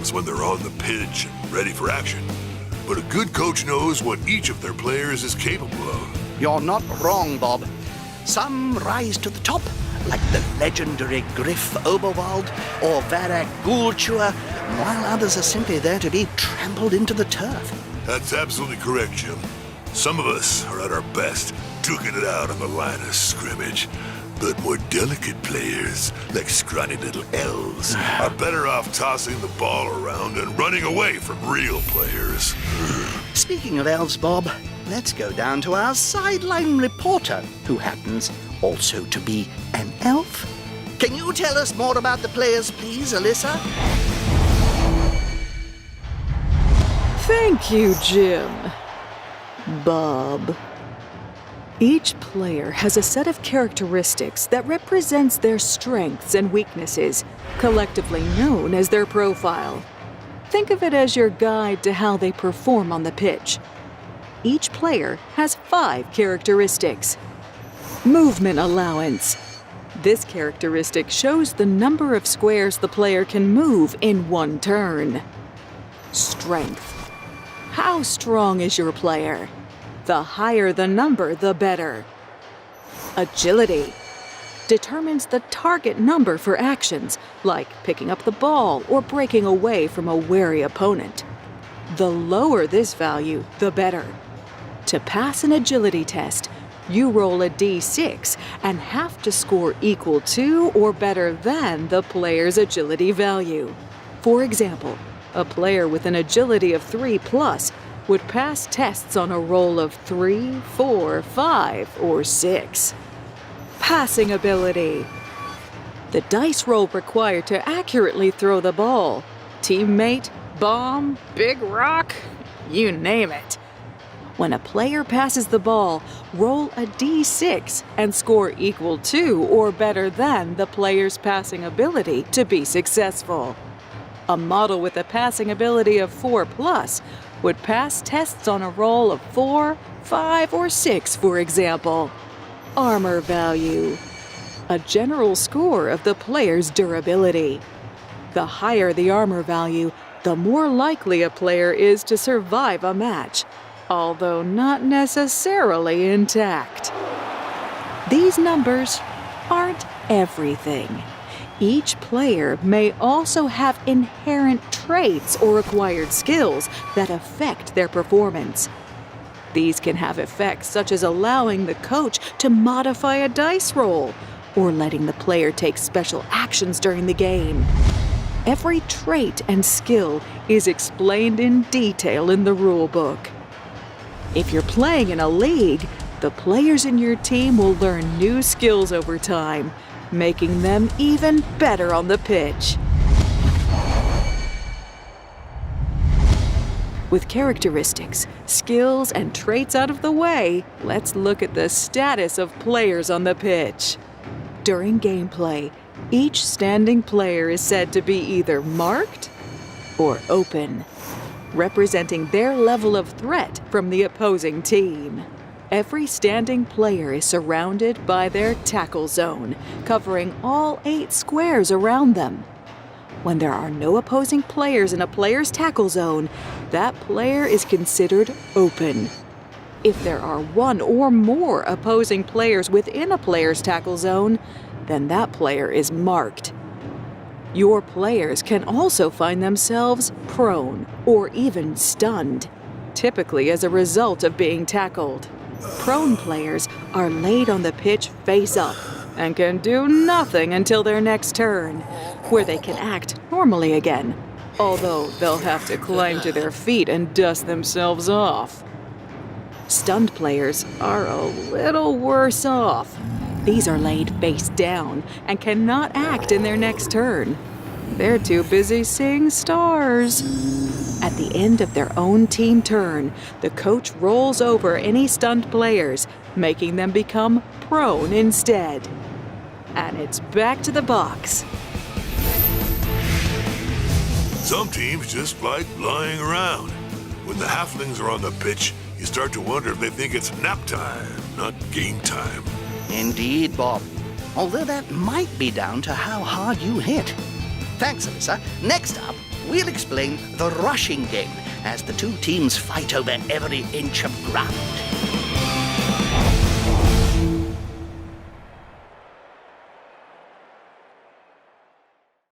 happens when they're on the pitch and ready for action. But a good coach knows what each of their players is capable of. You're not wrong, Bob. Some rise to the top, like the legendary Griff Oberwald or Varag Ghoulchewer, while others are simply there to be trampled into the turf. That's absolutely correct, Jim. Some of us are at our best, duking it out on the line of scrimmage. But more delicate players, like scrawny little elves, are better off tossing the ball around and running away from real players. Speaking of elves, Bob, let's go down to our sideline reporter, who happens also to be an elf. Can you tell us more about the players, please, Alyssa? Thank you, Jim. Bob. Each player has a set of characteristics that represents their strengths and weaknesses, collectively known as their profile. Think of it as your guide to how they perform on the pitch. Each player has 5 characteristics. Movement allowance. This characteristic shows the number of squares the player can move in one turn. Strength. How strong is your player? The higher the number, the better. Agility determines the target number for actions, like picking up the ball or breaking away from a wary opponent. The lower this value, the better. To pass an agility test, you roll a d6 and have to score equal to or better than the player's agility value. For example, a player with an agility of 3+ would pass tests on a roll of 3, 4, 5, or 6. Passing ability. The dice roll required to accurately throw the ball. Teammate, bomb, big rock, you name it. When a player passes the ball, roll a d6 and score equal to or better than the player's passing ability to be successful. A model with a passing ability of 4+ would pass tests on a roll of 4, 5, or 6, for example. Armor value. A general score of the player's durability. The higher the armor value, the more likely a player is to survive a match, although not necessarily intact. These numbers aren't everything. Each player may also have inherent traits or acquired skills that affect their performance. These can have effects such as allowing the coach to modify a dice roll or letting the player take special actions during the game. Every trait and skill is explained in detail in the rulebook. If you're playing in a league, the players in your team will learn new skills over time, making them even better on the pitch. With characteristics, skills, and traits out of the way, let's look at the status of players on the pitch. During gameplay, each standing player is said to be either marked or open, representing their level of threat from the opposing team. Every standing player is surrounded by their tackle zone, covering all 8 squares around them. When there are no opposing players in a player's tackle zone, that player is considered open. If there are 1 or more opposing players within a player's tackle zone, then that player is marked. Your players can also find themselves prone or even stunned, typically as a result of being tackled. Prone players are laid on the pitch face up and can do nothing until their next turn, where they can act normally again, although they'll have to climb to their feet and dust themselves off. Stunned players are a little worse off. These are laid face down and cannot act in their next turn. They're too busy seeing stars. At the end of their own team turn, the coach rolls over any stunned players, making them become prone instead. And it's back to the box. Some teams just like lying around. When the halflings are on the pitch, you start to wonder if they think it's nap time, not game time. Indeed, Bob. Although that might be down to how hard you hit. Thanks, Alyssa. Next up, we'll explain the rushing game as the two teams fight over every inch of ground.